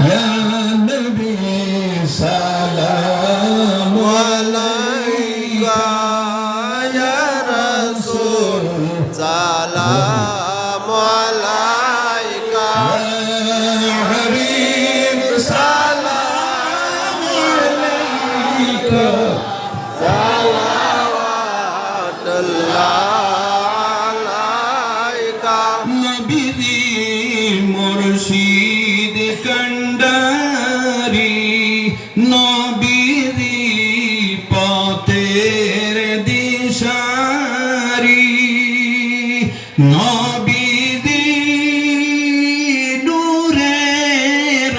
ইয়া নবী সালাম আলাইকা ইয়া রাসূল সালাম আলাইকা ইয়া হাবিব সালাম আলাইকা সালাওয়াতুল্লাহ আলাইকা নবীজি মুর্শিদ কান্ডারি নবীজি পথের দিশারি নবীজি নূরের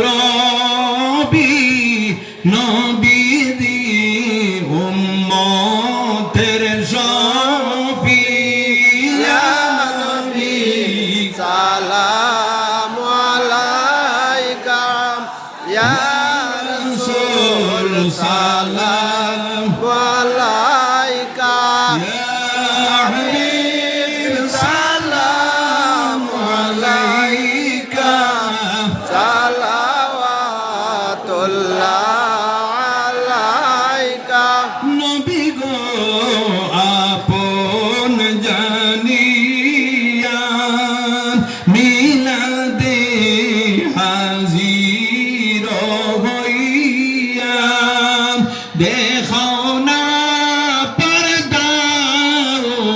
রবি নবীজি উম্মতের শফি ইয়া নবী সালাম আলাইকা ইয়া রাসূল সালাম আলাইকা ইয়া হাবিব সালাম আলাইকা সালাওয়াতুল্লাহ আলাইকা নবী গো আপন জানিয়া মিলাদে হাজির হইয়া দেখাও না পর্দা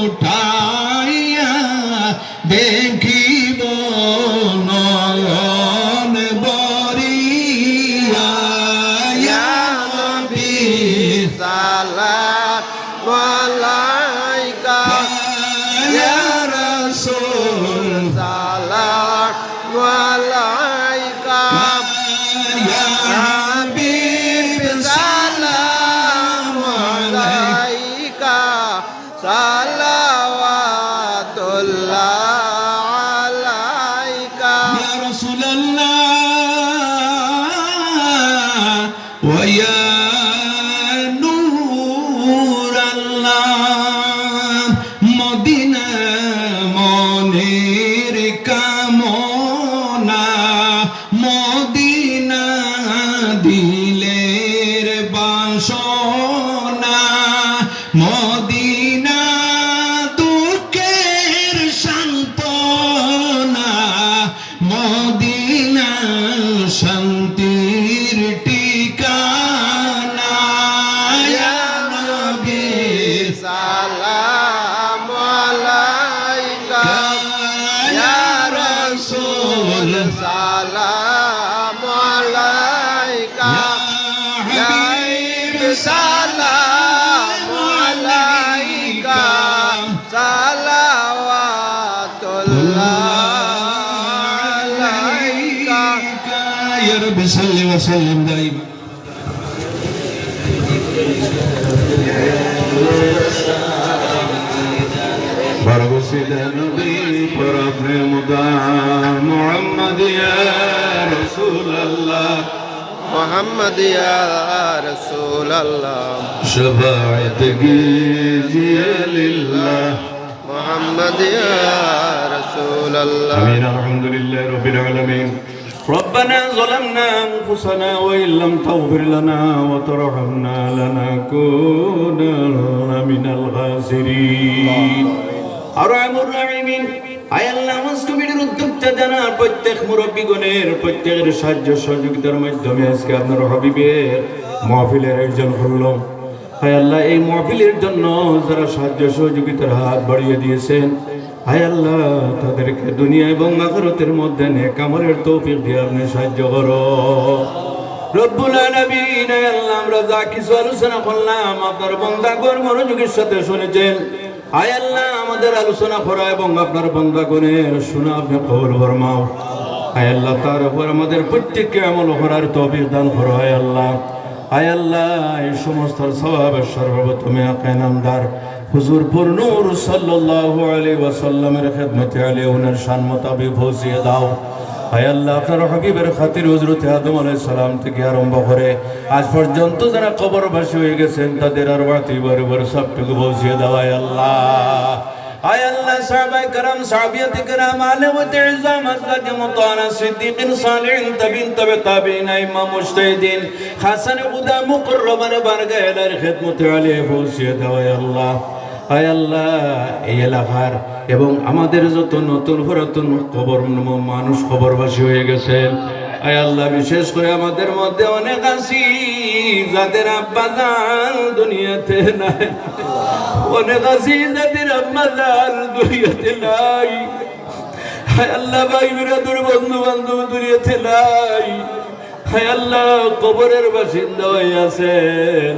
উঠাইয়া দেখিব নয়ন বরিয়া ইয়া নবী সালাম আলাইকা ইয়া রাসূল সালাম আলাইকা ইয়া হাবিব সালাম আলাইকা সালাওয়াতুল্লাহ আলাইকা ইয়া রাসূলুল্লাহ ওয়া ইয়া নূরাল্লাহ মদিনা মনের কামনা মদিনা দিলের বাসনা মদিনা দুঃখের সান্ত্বনা মদিনা শান্তির ঠিকানা ইয়া নবী সালাম আলাইকা ইয়া রাসূল সালাম আলাইকা ইয়া হাবিব সালাম আলাইকা সালাওয়াতুল্লাহ আলাইকা ইয়া রাব্বি সাল্লি ওয়া সাল্লিম দাইমা برغسيد نبي فرب مدام محمد يا رسول الله محمد يا رسول الله شفاعتك جزية لله محمد يا رسول الله آمين الحمد لله رب العالمين ربنا ظلمنا أنفسنا وإن لم تغفر لنا وترحمنا لنكونن من الخاسرين আরহামুর রাহিমিন আয় আল্লাহ মুসলিমের উদ্যোক্তা জানার প্রত্যেক মুরব্বীগণের প্রত্যেকের সাহায্য সহযোগিতার মাধ্যমে আজকে আপনার হাবিবের মাহফিলের আয়োজন করলাম। আয় আল্লাহ এই মাহফিলের জন্য যারা সাহায্য সহযোগিতার হাত বাড়িয়ে দিয়েছেন আয় আল্লাহ তাদেরকে দুনিয়া এবং আখিরাতের মধ্যে নেক আমলের তৌফিক দিয়ে আপনি সাহায্য করো রব্বুল আলামিন। আয় আল্লাহ আমরা যা কিছু আলোচনা করলাম আপনার বান্দাগণ মনোযোগের সাথে শুনেছেন। আয় আল্লাহ আমাদের আলোচনা করা এবং আপনার বান্দাগণের শোনা আপনি কবুল ফরমাও। আয় আল্লাহ তার উপর আমাদের প্রত্যেককে আমল করার তৌফিক দান করো। আয় আল্লাহ এই সমস্ত সওয়াবের সর্বপ্রথমে আকা নামদার হুজুর পুর নূর সাল্লাল্লাহু আলাইহি ওয়াসাল্লামের খিদমতে আলী ওনার শান মোতাবেক পৌঁছিয়ে দাও। আয় আল্লাহ আপনার হাবিবের খাতির হযরত আদম আলাইহিস সালাম থেকে আরম্ভ করে আজ পর্যন্ত যারা কবরবাসী হয়ে গেছেন তাদের আরওয়াতি বরাবর সবটুকু পৌঁছিয়ে দাও। আয় আল্লাহ আয় আল্লাহ সাহাবায়ে کرام সাহাবিয়াতে کرام আলে ওয়া তাইজাম হযরত মুতানা সিদ্দিকিন সালিহিন তাবিন তবে তাবিঈন ইমাম মুজতাহিদিন হাসান খুদা মুকররমের বারগাহে এর খিদমতে আলিয়ে পৌঁছে দাও আয় আল্লাহ। আয় আল্লাহ এই এলাকার এবং আমাদের যত নতুন পুরাতন কবর মানুষ কবরবাসী হয়ে গেছেন, আয় আল্লাহ বিশেষ করে আমাদের মধ্যে অনেক আছি যাদের আব্বা জান দুনিয়াতে নাই, অনেক আছি যাদের আম্মা জান দুনিয়াতে নাই। আয় আল্লাহ ভাই বিরাদর বন্ধু বান্ধব দুনিয়াতে নাই। আয় আল্লাহ কবরের বাসিন্দা হয়ে আছেন,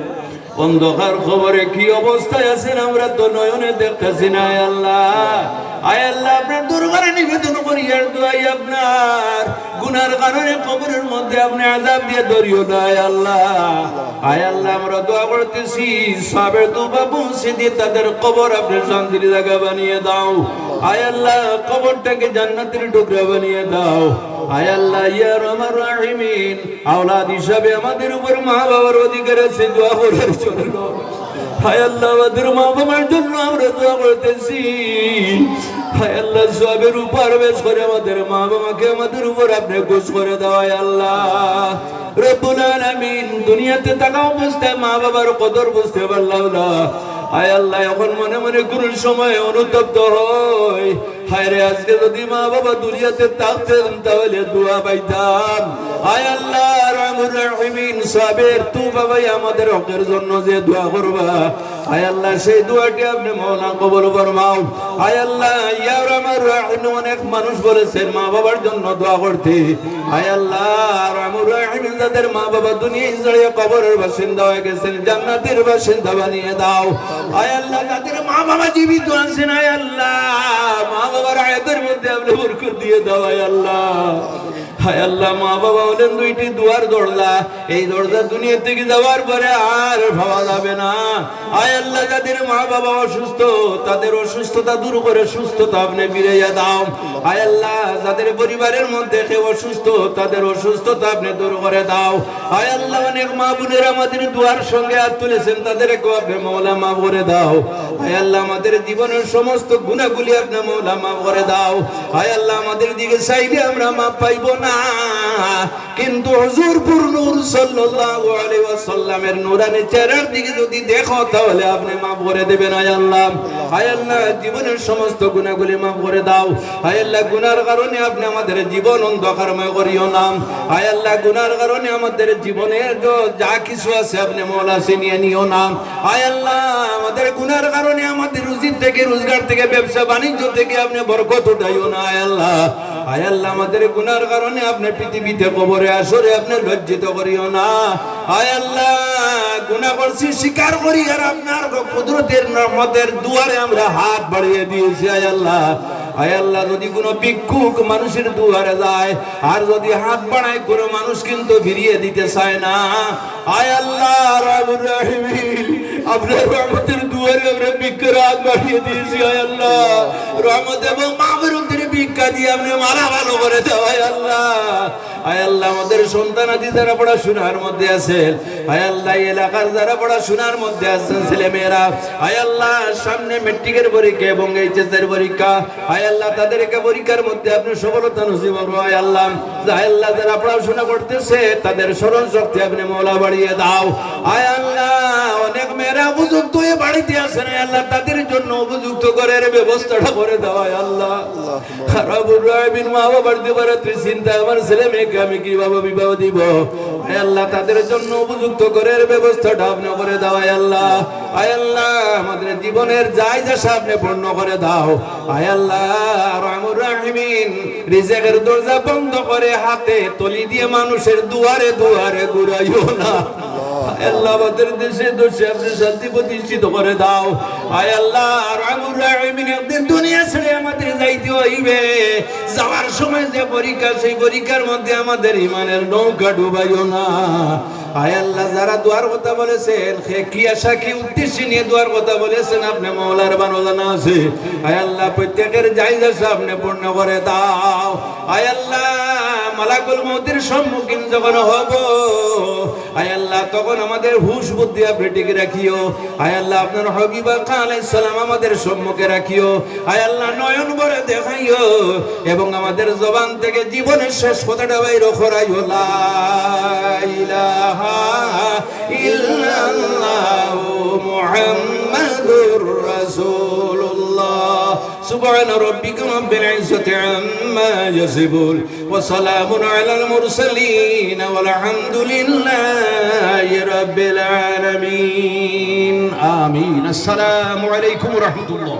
অন্ধকার খবরে কি অবস্থায় আছেন আমরা তো নয়নে দেখতেছি না। আয় আল্লাহ, আয় আল্লাহ আপনার দরবারে নিবেদন করি আর দোয়াই আপনার গুনার কারণে কবরের মধ্যে আপনি আযাব দিয়ে ধরিও না। আয় আল্লাহ, আয় আল্লাহ আমরা দোয়া করতেছি সবের দুবা পৌঁছে দিয়ে তাদের কবর আপনি শান্তির জায়গা বানিয়ে দাও। আয় আল্লাহ কবরটাকে জান্নাতের টুকরা বানিয়ে দাও। আয় আল্লাহ ইয়া রহমান রাহিমিন আওলাদ হিসাবে আমাদের উপর মা বাবার অধিকার আছে দোয়া করার জন্য। হায় আল্লাহ আমাদের মা বাবার জন্য আমরা দোয়া করতেছি। হায় আল্লাহ সবের উপর বেশ করে আমাদের মা বাবাকে আমাদের উপর আপনি খুশ করে দাও। আয় আল্লাহ রব্বুল আলামিন দুনিয়াতে থাকা অবস্থায় মা বাবার কদর বুঝতে পারলাম না। আয় আল্লাহ এখন মনে মনে কোন সময় অনুতপ্ত হয়, হায় রে আজকে যদি মা বাবা দুনিয়াতে থাকতেন তাহলে দোয়া পাইতাম। আয় আল্লাহ রহমান রহিমিন সাবের তু বাবাই আমাদের হকের জন্য যে দোয়া করবা, আয় আল্লাহ সেই দোয়াটি আপনি মওলা কবুল ফরমাও। আয় আল্লাহ ইয়া রহমান রহিম অনেক মানুষ বলেছেন মা বাবার জন্য দোয়া করতে, আয় আল্লাহ রহমান রহিম যাদের মা বাবা দুনিয়ায় ছেড়ে কবরের বাসিন্দা হয়ে গেছেন জান্নাতের বাসিন্দা বানিয়ে দাও। আয় আল্লাহ যাদের মা বাবা জীবিত আছেন, আয় আল্লাহ মা বাবার আয়াতের মধ্যে আপনি বরকত দিয়ে দাও। আয় আল্লাহ, হায় আল্লাহ মা বাবা হলেন দুইটি দুয়ার দরজা, এই দরজা দুনিয়া থেকে যাওয়ার পরে আর পাওয়া যাবে না। আয় আল্লাহ যাদের মা বাবা অসুস্থ তাদের অসুস্থতা দূর করে সুস্থতা আপনি ফিরাইয়া দাও। আয় আল্লাহ যাদের পরিবারের মধ্যে কেউ অসুস্থ তাদের অসুস্থতা আপনি দূর করে দাও। আয় আল্লাহ অনেক মা বোনের আমাদের দুয়ার সঙ্গে হাত তুলেছেন তাদেরকেও আপনি মওলা মাফ করে দাও। আয় আল্লাহ আমাদের জীবনের সমস্ত গুনাহগুলি আপনি মওলা মাফ করে দাও। আয় আল্লাহ আমাদের দিকে চাইলে আমরা মাফ পাইব না, কিন্তু হুজুরপুর নূর সাল্লাল্লাহু আলাইহি ওয়াসাল্লামের নূরানি চেহারার দিকে যদি দেখো তাহলে আপনি মাফ করে দেবেন। আয় আল্লাহ, আয় আল্লাহ জীবনের সমস্ত গুনাহগুলি মাফ করে দাও। আয় আল্লাহ গুনার কারণে আপনি আমাদের জীবন অন্ধকারময় করিও না। আয় আল্লাহ গুনার কারণে আমাদের জীবনের যা কিছু আছে আপনি মওলা ছিনিয়ে নিও না। আয় আল্লাহ আমাদের গুনার কারণে আমাদের রুজি থেকে রোজগার থেকে ব্যবসা বাণিজ্য থেকে আপনি বরকত উঠাইও না। আয় আল্লাহ, আয় আল্লাহ আমাদের গুনার কারণে আপনি পৃথিবীতে কবরে আসরে আপনি লজ্জিত করিও না। আয় আল্লাহ গুনাহ করছি স্বীকার করি আর আপনার কুদরতের রহমতের দুয়ারে আমরা হাত বাড়িয়ে দিয়েছি। আয় আল্লাহ, আয় আল্লাহ যদি কোনো ভিক্ষুক মানুষের দুয়ারে যায় আর যদি হাত বাড়ায় কোনো মানুষ কিন্তু ফিরিয়ে দিতে চায় না। আয় আল্লাহ রহমান রহিম আপনার রহমতের দুয়ারে আমরা ভিক্ষার হাত বাড়িয়ে দিয়েছি। আয় আল্লাহ রহমত এবং মাগফিরাতের ভিক্ষা দিয়ে আপনি মালা ভালো করে দাও। আয় আল্লাহ, আয় আল্লাহ আমাদের সন্তানাদি যারা পড়াশোনার মধ্যে আছেন, আয় আল্লাহ এলাকার যারা পড়াশোনার মধ্যে আছেন ছেলে মেয়েরা, আয় আল্লাহ সামনে ম্যাট্রিকের পরীক্ষা এবং এইচএসের পরীক্ষা, আয় আল্লাহ তাদেরকে পরীক্ষার মধ্যে আপনি সফলতা নসিব করুন। আয় আল্লাহ, আয় আল্লাহ যারা পড়াশোনা করতেছে তাদের স্মরণ শক্তি আপনি মওলা বাড়িয়ে দাও। আয় আল্লাহ অনেক মেয়েরা উপযুক্ত হয়ে বাড়িতে আছেন, আয় আল্লাহ তাদের জন্য উপযুক্ত করার ব্যবস্থাটা করে দাও। আয় আল্লাহ রব্বুর রহিম মা বাবার দিবারে চিন্তা আমার ছেলে মেয়েকে আমি কিভাবে বিবাহ দিব, আয় আল্লাহ তাদের জন্য উপযুক্ত করার ব্যবস্থাটা আপনি করে দাও। আয় আল্লাহ, আয় আল্লাহ আমাদের জীবনের যাই যা আপনি পূর্ণ করে দাও। আয় আল্লাহ রহমান রহিমিন রিজিকের দরজা বন্ধ করে হাতে তলি দিয়ে মানুষের দুয়ারে দুয়ারে ঘুরাইও না। আল্লাহ আমাদের দেশে দোষে আপনি শান্তি প্রতিষ্ঠিত করে দাও। আয় আল্লাহ রহমান রহিমিন একদিন দুনিয়া ছেড়ে আমাদের যাইতে হইবে, যাওয়ার সময় যে পরীক্ষা সেই পরীক্ষার মধ্যে আমাদের ইমানের নৌকা ডুবাইও না। আয় আল্লাহ যারা দুয়ার কথা বলেছেন কি আশা কি উদ্দেশ্যে নিয়ে দুয়ার কথা বলেছেন আপনি মওলার বানো জানা আছে। আয় আল্লাহ প্রত্যেকের জায়গা আপনি পূর্ণ করে দাও। আয় আল্লাহ মালাকুল মউতের সম্মুখীন যখন হব, আয় আল্লাহ তখন আমাদের হুশ বুদ্ধি আপনি টিকে রাখিও। আয় আল্লাহ আপনার হবিব আলাইহিস সালাম আমাদের সম্মুখে রাখিও। আয় আল্লাহ নয়ন ভরে দেখাইও এবং আমাদের জবান থেকে জীবনের শেষ কথাটা বাইর করাইও, লা ইলাহা ইল্লাল্লাহু মুহাম্মাদুর রাসূলুল্লাহ। সুবহান রাব্বিকা রাব্বিল ইজ্জাতি আম্মা ইয়াসিফুন ওয়া সালামুন আলাল মুরসালিন ওয়াল হামদুলিল্লাহি রাব্বিল আলামিন। আমিন। আসসালামু আলাইকুম ওয়া রাহমাতুল্লাহ।